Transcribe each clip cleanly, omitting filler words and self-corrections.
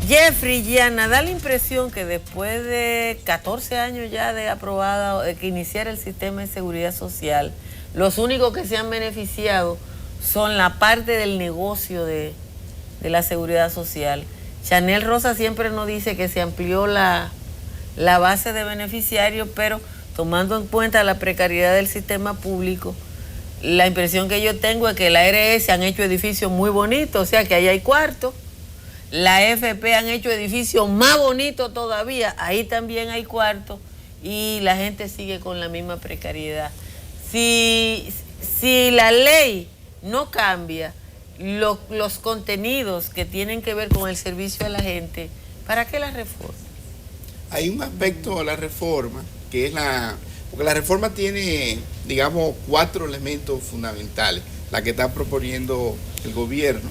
Jeffrey, Gianna, da la impresión que después de 14 años ya de aprobada, de que iniciara el sistema de seguridad social, los únicos que se han beneficiado son la parte del negocio de la seguridad social. Chanel Rosa siempre nos dice que se amplió la base de beneficiarios, pero tomando en cuenta la precariedad del sistema público, la impresión que yo tengo es que la ARS han hecho edificios muy bonitos, o sea que ahí hay cuartos. La AFP han hecho edificios más bonitos todavía, ahí también hay cuartos, y la gente sigue con la misma precariedad. Si la ley no cambia los contenidos que tienen que ver con el servicio a la gente, ¿para qué la reforma? Hay un aspecto de la reforma que es porque la reforma tiene, digamos, 4 elementos fundamentales, la que está proponiendo el gobierno,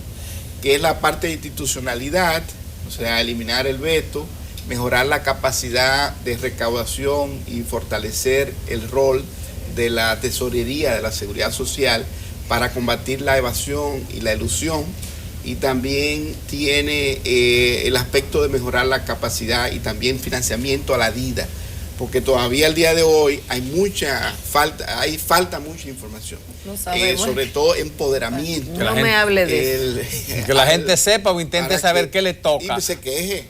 que es la parte de institucionalidad, o sea, eliminar el veto, mejorar la capacidad de recaudación y fortalecer el rol de la tesorería de la seguridad social para combatir la evasión y la elusión, y también tiene el aspecto de mejorar la capacidad y también financiamiento a la DIDA, porque todavía al día de hoy falta mucha información, sobre todo empoderamiento. No me hable de eso. Que la gente sepa o intente saber qué le toca. Y se queje.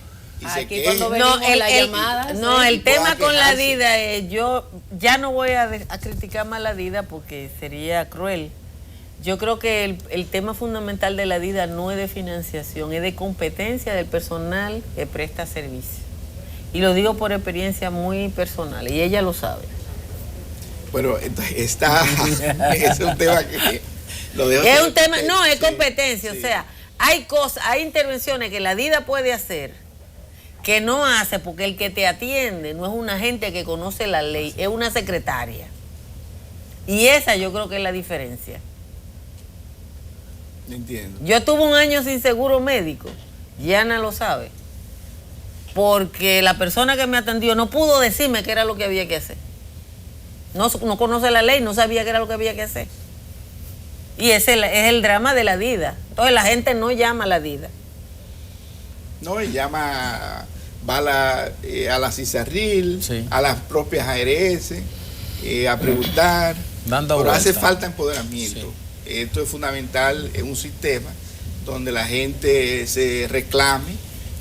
El tema con la DIDA es, yo ya no voy a criticar más la DIDA porque sería cruel. Yo creo que el tema fundamental de la DIDA no es de financiación, es de competencia del personal que presta servicio. Y lo digo por experiencia muy personal, y ella lo sabe. Bueno, es un tema que lo dejo. Es un tema, no, es competencia, sí. O sea, hay intervenciones que la DIDA puede hacer que no hace, porque el que te atiende no es una gente que conoce la ley, es una secretaria. Y esa yo creo que es la diferencia. Entiendo. Yo estuve un año sin seguro médico, Gianna lo sabe, porque la persona que me atendió no pudo decirme qué era lo que había que hacer. No conoce la ley, no sabía qué era lo que había que hacer. Y ese es el drama de la DIDA. Entonces la gente no llama a la DIDA. No, y llama, va a la CISARRIL, sí, a las propias ARS, a preguntar. Pero hace falta empoderamiento. Sí. Esto es fundamental en un sistema donde la gente se reclame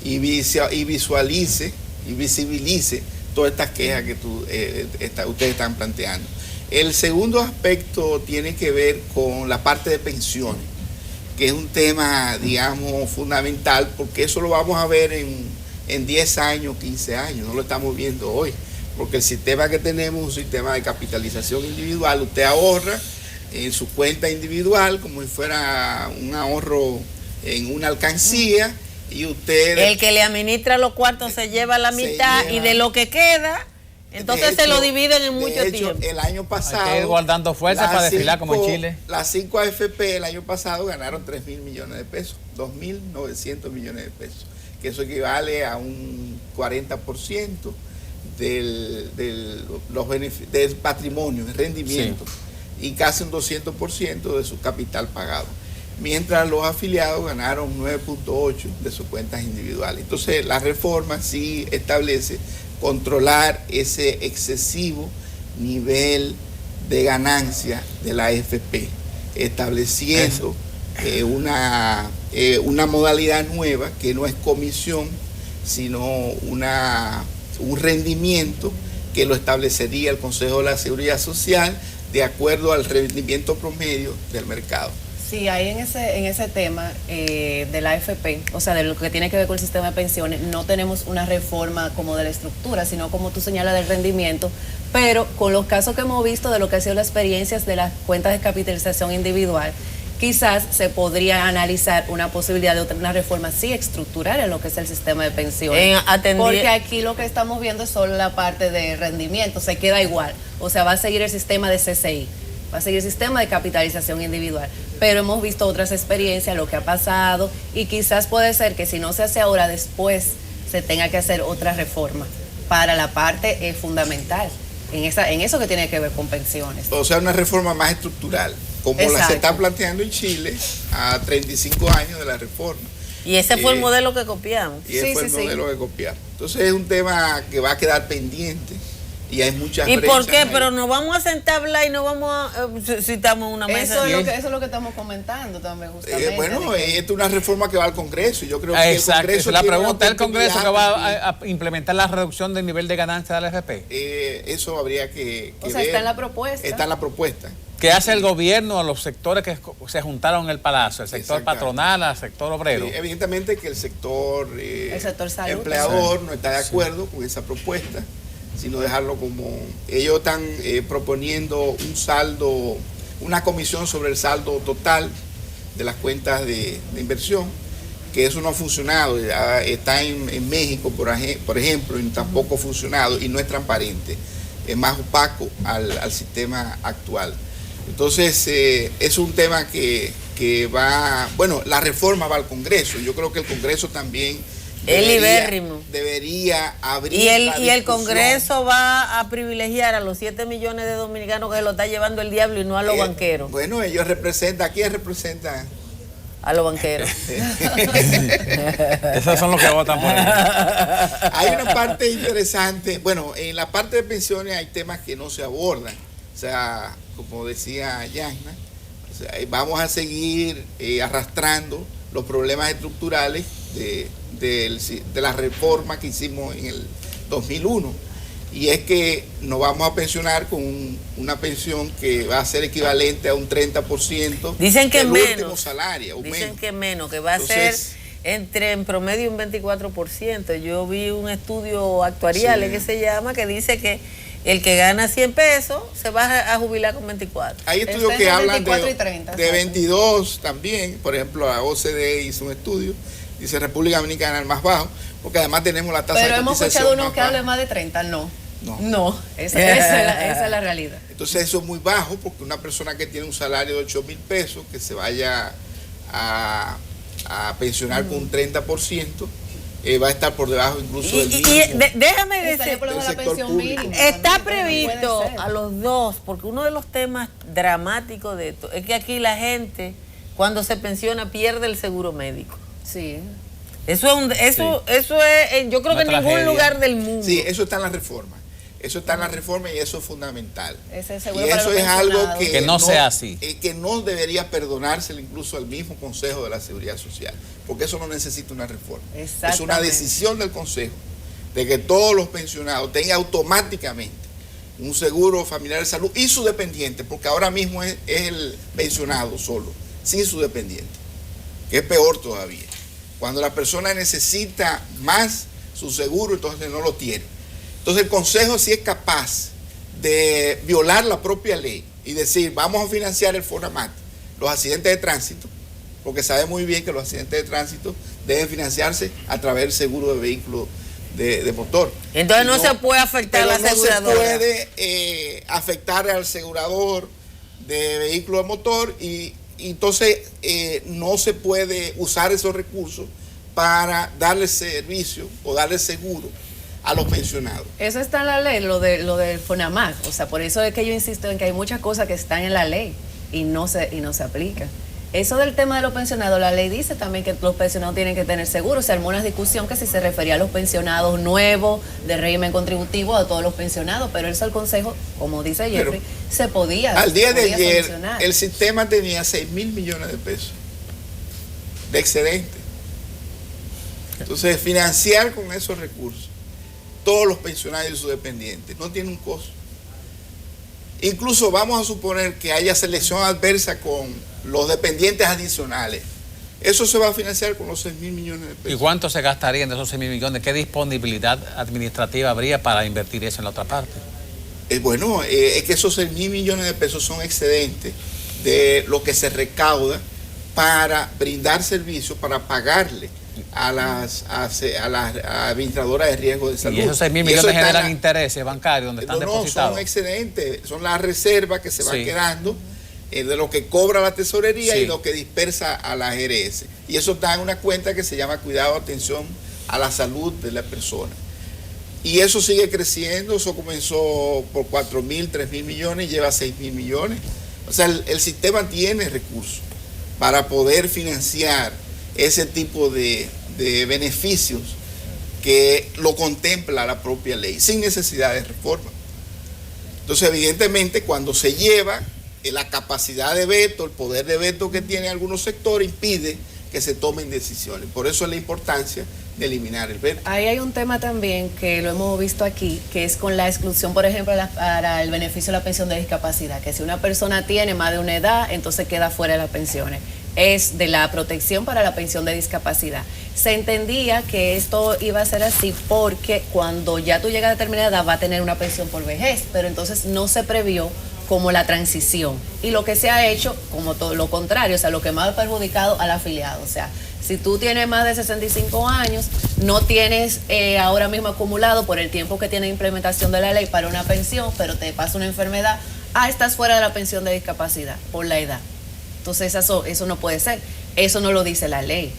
y visualice y visibilice todas estas quejas que ustedes están planteando. El segundo aspecto tiene que ver con la parte de pensiones, que es un tema, digamos, fundamental, porque eso lo vamos a ver en 10 años, 15 años, no lo estamos viendo hoy, porque el sistema que tenemos es un sistema de capitalización individual. Usted ahorra en su cuenta individual como si fuera un ahorro en una alcancía, y usted... El que le administra los cuartos se lleva la mitad, y de lo que queda, entonces se lo dividen en mucho tiempo. El año pasado... Hay que ir guardando fuerza para desfilar como en Chile. Las 5 AFP el año pasado ganaron 3.000 millones de pesos, 2.900 millones de pesos, que eso equivale a un 40% del patrimonio, del rendimiento, sí, y casi un 200% de su capital pagado. Mientras los afiliados ganaron 9.8 de sus cuentas individuales. Entonces la reforma sí establece controlar ese excesivo nivel de ganancia de la AFP, estableciendo una modalidad nueva que no es comisión, sino un rendimiento que lo establecería el Consejo de la Seguridad Social de acuerdo al rendimiento promedio del mercado. Sí, ahí en ese tema de la AFP, o sea, de lo que tiene que ver con el sistema de pensiones, no tenemos una reforma como de la estructura, sino como tú señalas del rendimiento, pero con los casos que hemos visto de lo que han sido las experiencias de las cuentas de capitalización individual, quizás se podría analizar una posibilidad de una reforma sí estructural en lo que es el sistema de pensiones. Porque aquí lo que estamos viendo es solo la parte de rendimiento, se queda igual, o sea, va a seguir el sistema de CCI. Va a seguir el sistema de capitalización individual, pero hemos visto otras experiencias, lo que ha pasado, y quizás puede ser que si no se hace ahora, después se tenga que hacer otra reforma para la parte fundamental, en eso que tiene que ver con pensiones. O sea, una reforma más estructural, como la se está planteando en Chile a 35 años de la reforma. Y ese fue el modelo que copiamos. Y ese fue el modelo que copiamos. Entonces es un tema que va a quedar pendiente. Y hay muchas ¿Y por qué? Pero nos vamos a sentar a hablar y no vamos a... si estamos en una mesa. Eso es lo que estamos comentando también, justamente. Bueno, esto es una reforma que va al Congreso. Yo creo que exacto. El Congreso la pregunta es el Congreso que va a implementar la reducción del nivel de ganancia de la AFP. Eso habría que ver. está en la propuesta. Está en la propuesta. ¿Qué hace el gobierno a los sectores que se juntaron en el Palacio? El sector patronal, el sector obrero. Sí, evidentemente que el sector salud, empleador no está de acuerdo con esa propuesta, sino dejarlo como ellos están proponiendo un saldo, una comisión sobre el saldo total de las cuentas de inversión, que eso no ha funcionado. Está en México, por ejemplo, y tampoco ha funcionado y no es transparente, es más opaco al sistema actual. Entonces es un tema que va, bueno, la reforma va al Congreso. Yo creo que el Congreso también debería abrir y el Congreso va a privilegiar a los 7 millones de dominicanos que lo está llevando el diablo y no a los banqueros. Bueno, ellos representan, ¿a quién representan? A los banqueros. Esos son los que votan por ellos. Hay una parte interesante. Bueno, en la parte de pensiones hay temas que no se abordan. O sea, como decía Yasna, o sea, vamos a seguir arrastrando los problemas estructurales de la reforma que hicimos en el 2001. Y es que nos vamos a pensionar con una pensión que va a ser equivalente a un 30% dicen que del menos, último salario. Dicen que menos, que va a ser en promedio un 24%. Yo vi un estudio actuarial que se llama, que dice que el que gana 100 pesos se va a jubilar con 24. Hay estudios que hablan 24 y 30, de 22 también. Por ejemplo, la OCDE hizo un estudio, dice República Dominicana el más bajo, porque además tenemos la tasa de cotización. Pero hemos escuchado uno que hable más de 30, no, esa es la realidad. Entonces eso es muy bajo, porque una persona que tiene un salario de 8,000 pesos, que se vaya a pensionar con un 30%, va a estar por debajo incluso del mínimo. Déjame decir, está no previsto a los dos, porque uno de los temas dramáticos de esto es que aquí la gente, cuando se pensiona, pierde el seguro médico. Sí. Eso es, yo creo que en ningún lugar del mundo. Sí, eso está en la reforma. Eso está en la reforma y eso es fundamental. Ese seguro y eso es algo que no sea así. Que no debería perdonárselo incluso al mismo Consejo de la Seguridad Social, porque eso no necesita una reforma. Es una decisión del Consejo de que todos los pensionados tengan automáticamente un seguro familiar de salud y su dependiente, porque ahora mismo es el pensionado solo, sin su dependiente, que es peor todavía. Cuando la persona necesita más su seguro, entonces no lo tiene. Entonces el Consejo sí es capaz de violar la propia ley y decir, vamos a financiar el FONAMAT, los accidentes de tránsito, porque sabe muy bien que los accidentes de tránsito deben financiarse a través del seguro de vehículo de motor. Entonces no se puede afectar a la aseguradora. No se puede afectar al asegurador de vehículo de motor y entonces no se puede usar esos recursos para darle servicio o darle seguro a los pensionados. Eso está en la ley, lo del FONAMAT. O sea, por eso es que yo insisto en que hay muchas cosas que están en la ley y no se aplican. Eso del tema de los pensionados, la ley dice también que los pensionados tienen que tener seguro. Se armó una discusión que si se refería a los pensionados nuevos de régimen contributivo, a todos los pensionados, pero eso el Consejo, como dice Jeffrey, se podía. Al día de ayer, el sistema tenía 6,000 millones de pesos de excedente. Entonces, financiar con esos recursos todos los pensionados y sus dependientes no tiene un costo. Incluso vamos a suponer que haya selección adversa con los dependientes adicionales. Eso se va a financiar con los 6,000 millones de pesos. ¿Y cuánto se gastarían de esos 6,000 millones? ¿Qué disponibilidad administrativa habría para invertir eso en la otra parte? Es que esos 6,000 millones de pesos son excedentes de lo que se recauda para brindar servicios, para pagarle a las administradoras de riesgo de salud. ¿Y esos 6,000 millones generan intereses bancarios donde están depositados? No, son excedentes, son las reservas que se van quedando de lo que cobra la tesorería y lo que dispersa a la GRS. Y eso está en una cuenta que se llama Cuidado, Atención a la Salud de la Persona. Y eso sigue creciendo, eso comenzó por 4,000, 3,000 millones y lleva 6,000 millones. O sea, el sistema tiene recursos para poder financiar ese tipo de beneficios que lo contempla la propia ley, sin necesidad de reforma. Entonces, evidentemente, cuando se lleva la capacidad de veto, el poder de veto que tienen algunos sectores, impide que se tomen decisiones. Por eso es la importancia de eliminar el veto. Ahí hay un tema también que lo hemos visto aquí, que es con la exclusión, por ejemplo, para el beneficio de la pensión de discapacidad, que si una persona tiene más de una edad, entonces queda fuera de las pensiones. Es de la protección para la pensión de discapacidad. Se entendía que esto iba a ser así porque cuando ya tú llegas a determinada edad va a tener una pensión por vejez, pero entonces no se previó como la transición. Y lo que se ha hecho, como todo lo contrario, o sea, lo que más ha perjudicado al afiliado. O sea, si tú tienes más de 65 años, no tienes ahora mismo acumulado por el tiempo que tiene implementación de la ley para una pensión, pero te pasa una enfermedad, estás fuera de la pensión de discapacidad por la edad. Entonces eso no puede ser, eso no lo dice la ley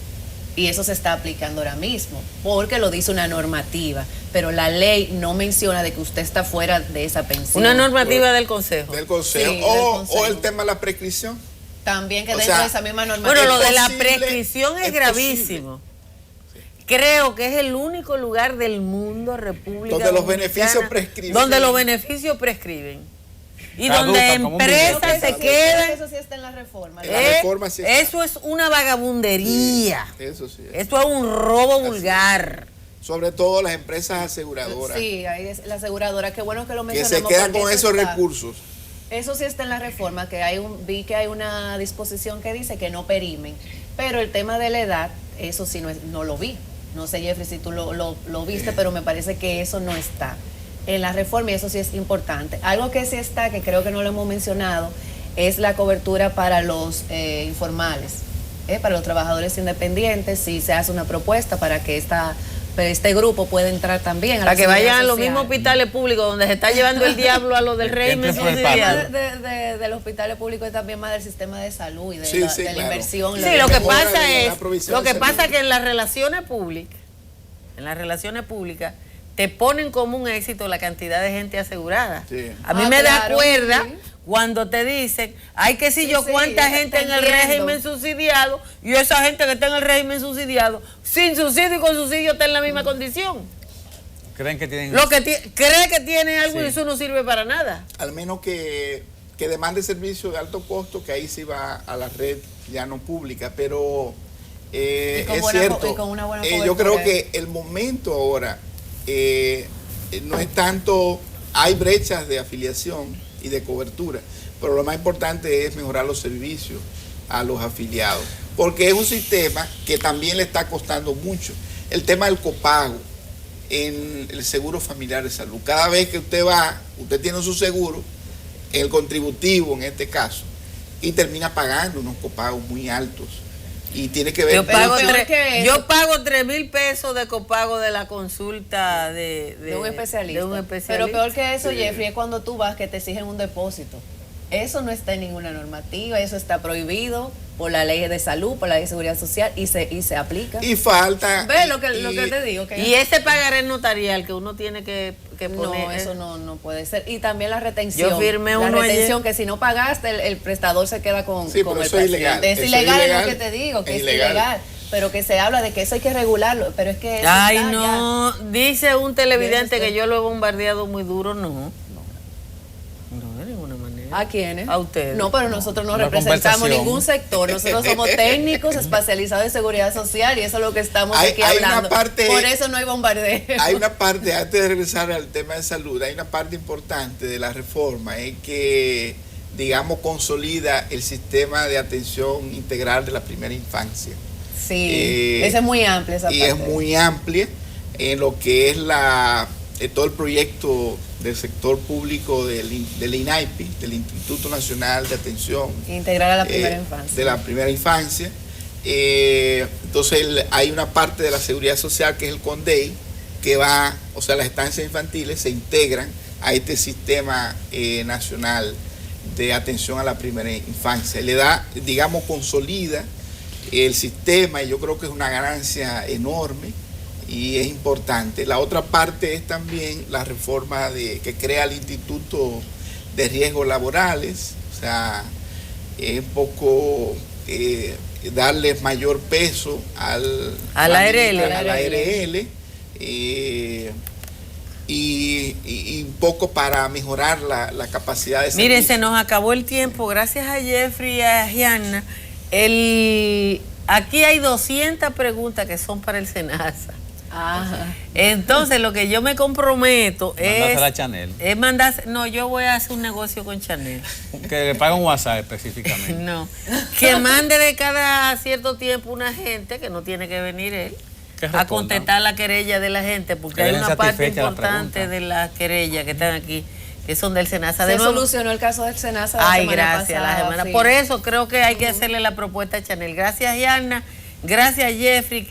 y eso se está aplicando ahora mismo porque lo dice una normativa, pero la ley no menciona de que usted está fuera de esa pensión. Una normativa del Consejo. Del Consejo, sí, o el tema de la prescripción. También que dentro de esa misma normativa. Bueno, lo de la prescripción es gravísimo. Sí. Creo que es el único lugar del mundo, República donde los beneficios prescriben. Donde los beneficios prescriben. Y donde empresas se quedan. Eso sí está en la reforma. En la reforma sí está. Eso es una vagabundería. Sí, eso sí. Esto es un robo vulgar. Sobre todo las empresas aseguradoras. Sí, ahí es la aseguradora. Qué bueno que lo mencionamos. Que se quedan con esos recursos. Eso sí está en la reforma, que vi que hay una disposición que dice que no perimen. Pero el tema de la edad, eso sí no lo vi. No sé, Jeffrey, si tú lo viste, pero me parece que eso no está en la reforma y eso sí es importante. Algo que sí está, que creo que no lo hemos mencionado, es la cobertura para los informales, para los trabajadores independientes. Si se hace una propuesta para que este grupo pueda entrar también a para que vayan a los mismos hospitales públicos donde se está llevando el diablo a los del régimen subsidiario. De los hospitales públicos y también más del sistema de salud y de claro. La inversión. Sí, lo que pasa es que en las relaciones públicas te ponen como un éxito la cantidad de gente asegurada. Sí. A mí me da cuerda cuando te dicen, hay que si yo cuánta gente en el régimen subsidiado y esa gente que está en el régimen subsidiado, sin subsidio y con subsidio está en la misma condición. ¿Creen que tienen cree que tienen algo y eso no sirve para nada? Al menos que demande servicio de alto costo, que ahí sí va a la red ya no pública, pero es cierto. Con una buena yo creo que el momento ahora no es tanto, hay brechas de afiliación y de cobertura, pero lo más importante es mejorar los servicios a los afiliados, porque es un sistema que también le está costando mucho. El tema del copago en el seguro familiar de salud, cada vez que usted tiene su seguro, el contributivo en este caso, y termina pagando unos copagos muy altos. Y tiene que ver. Yo pago 3,000 pesos de copago de la consulta de un especialista. Pero peor que eso, Jeffrey, es cuando tú vas que te exigen un depósito. Eso no está en ninguna normativa, eso está prohibido por la ley de salud, por la ley de seguridad social y se aplica. Y falta. ¿Ves lo que te digo? Y ese pagaré notarial que uno tiene que poner. No, eso no puede ser. Y también la retención. Yo firmé la retención que si no pagaste, el prestador se queda con el eso es ilegal. Es ilegal, es lo que te digo, que es ilegal. Pero que se habla de que eso hay que regularlo, pero es que... Ay, no, dice un televidente que yo lo he bombardeado muy duro, no, de ninguna manera. ¿A quiénes? A ustedes. No, pero nosotros no representamos ningún sector, nosotros somos técnicos especializados en seguridad social y eso es lo que estamos aquí hablando. Por eso no hay bombardeo. Hay una parte, antes de regresar al tema de salud, hay una parte importante de la reforma, es que, digamos, consolida el sistema de atención integral de la primera infancia. Sí, esa es muy amplia esa parte. Y es muy amplia en lo que es todo el proyecto del sector público del INAIPI, del Instituto Nacional de Atención Integral a la Primera Infancia. De la primera infancia. Entonces hay una parte de la seguridad social que es el CONDEI, que las estancias infantiles se integran a este sistema nacional de atención a la primera infancia. Le da, digamos, consolida el sistema y yo creo que es una ganancia enorme y es importante. La otra parte es también la reforma que crea el Instituto de Riesgos Laborales, o sea, es un poco darles mayor peso al ARL, y un poco para mejorar la capacidad de servicio. Mire, se nos acabó el tiempo. Gracias a Jeffrey y a Gianna. Aquí hay 200 preguntas que son para el SENASA. Ajá. Entonces, lo que yo me comprometo a Chanel. es mandar. No, yo voy a hacer un negocio con Chanel. Que le pague un WhatsApp específicamente. No. Que mande de cada cierto tiempo una gente, que no tiene que venir él, a contestar la querella de la gente, porque hay una parte importante de las querellas que están aquí, que son del SENASA. Se solucionó el caso del SENASA la semana pasada. Por eso creo que hay que hacerle la propuesta a Chanel. Gracias, Yana. Gracias, Jeffrey.